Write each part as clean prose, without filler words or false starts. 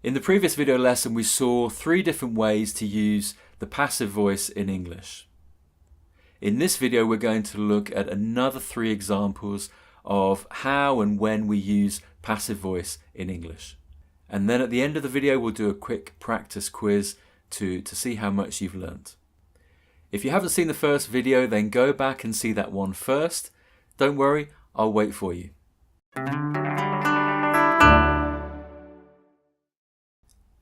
In the previous video lesson, we saw 3 different ways to use the passive voice in English. In this video, we're going to look at another 3 examples of how and when we use passive voice in English. And then at the end of the video, we'll do a quick practice quiz to see how much you've learnt. If you haven't seen the first video, then go back and see that one first. Don't worry, I'll wait for you.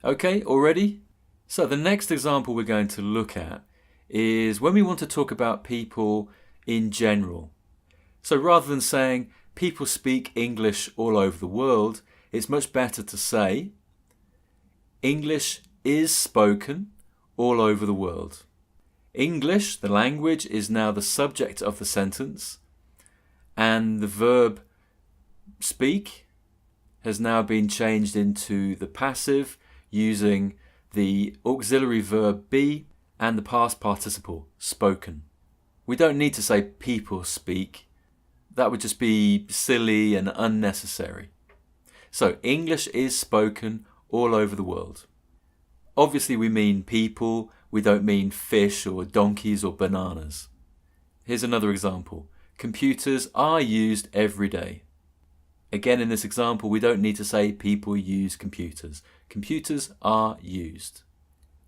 Okay, all ready? So the next example we're going to look at is when we want to talk about people in general. So rather than saying people speak English all over the world, it's much better to say English is spoken all over the world. English, the language, is now the subject of the sentence, and the verb speak has now been changed into the passive using the auxiliary verb be and the past participle spoken. We don't need to say people speak. That would just be silly and unnecessary. So English is spoken all over the world. Obviously we mean people, we don't mean fish or donkeys or bananas. Here's another example. Computers are used every day. Again, in this example, we don't need to say people use computers. Computers are used.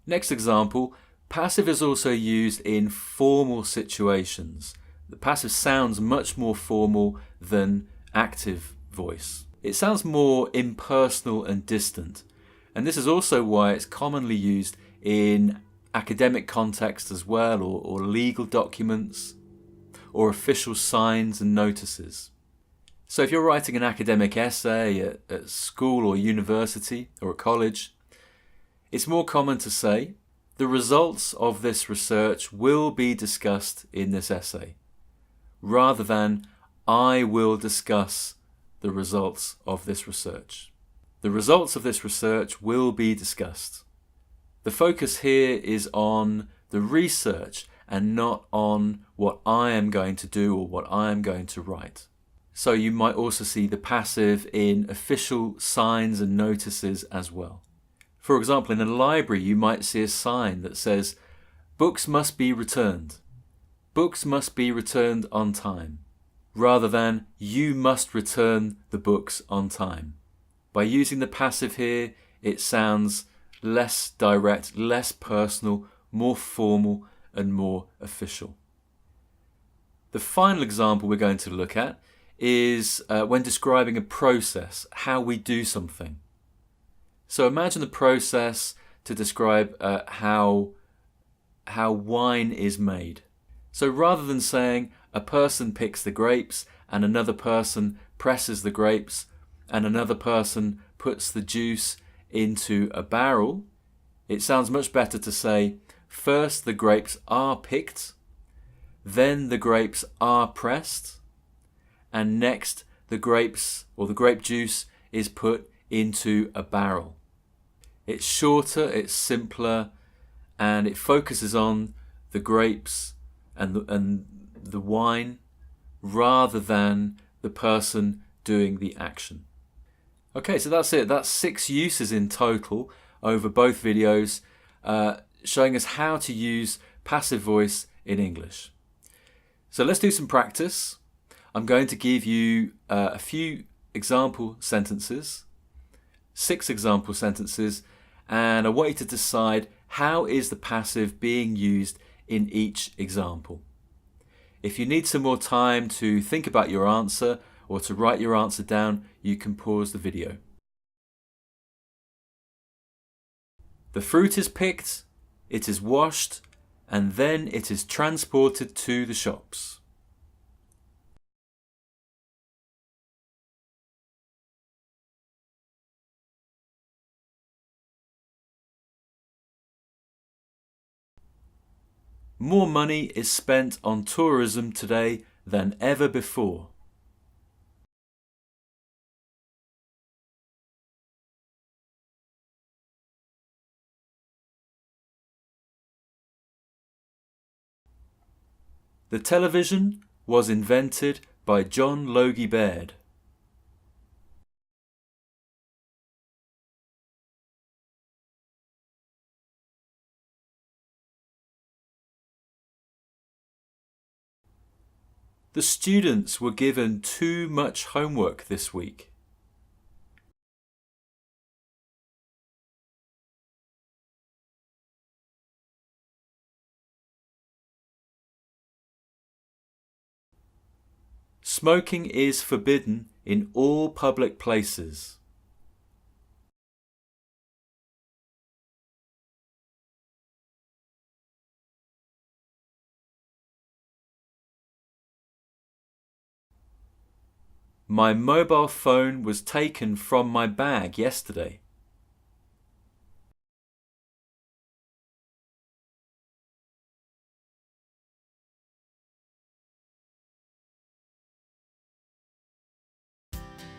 Next example, passive is also used in formal situations. The passive sounds much more formal than active voice. It sounds more impersonal and distant. And this is also why it's commonly used in academic context as well, or legal documents, or official signs and notices. So if you're writing an academic essay at school or university or at college, it's more common to say, the results of this research will be discussed in this essay, rather than I will discuss the results of this research. The results of this research will be discussed. The focus here is on the research and not on what I am going to do or what I am going to write. So you might also see the passive in official signs and notices as well. For example, in a library you might see a sign that says, books must be returned. Books must be returned on time, rather than you must return the books on time. By using the passive here, it sounds less direct, less personal, more formal and more official. The final example we're going to look at is when describing a process, how we do something. So imagine the process to describe how wine is made. So rather than saying a person picks the grapes and another person presses the grapes and another person puts the juice into a barrel, it sounds much better to say first the grapes are picked, then the grapes are pressed, and next the grapes or the grape juice is put into a barrel. It's shorter, it's simpler, and it focuses on the grapes and the wine rather than the person doing the action. Okay, so that's it. That's 6 uses in total over both videos, showing us how to use passive voice in English. So let's do some practice. I'm going to give you a few example sentences, 6 example sentences, and I want you to decide how is the passive being used in each example. If you need some more time to think about your answer or to write your answer down, you can pause the video. The fruit is picked, it is washed, and then it is transported to the shops. More money is spent on tourism today than ever before. The television was invented by John Logie Baird. The students were given too much homework this week. Smoking is forbidden in all public places. My mobile phone was taken from my bag yesterday.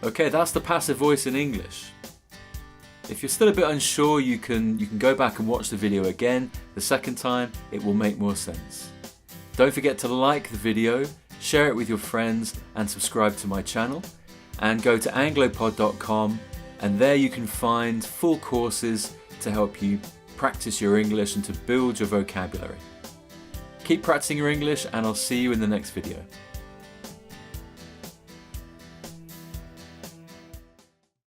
Okay, that's the passive voice in English. If you're still a bit unsure, you can go back and watch the video again the second time. It will make more sense. Don't forget to like the video, share it with your friends and subscribe to my channel. And go to anglopod.com and there you can find full courses to help you practice your English and to build your vocabulary. Keep practicing your English and I'll see you in the next video.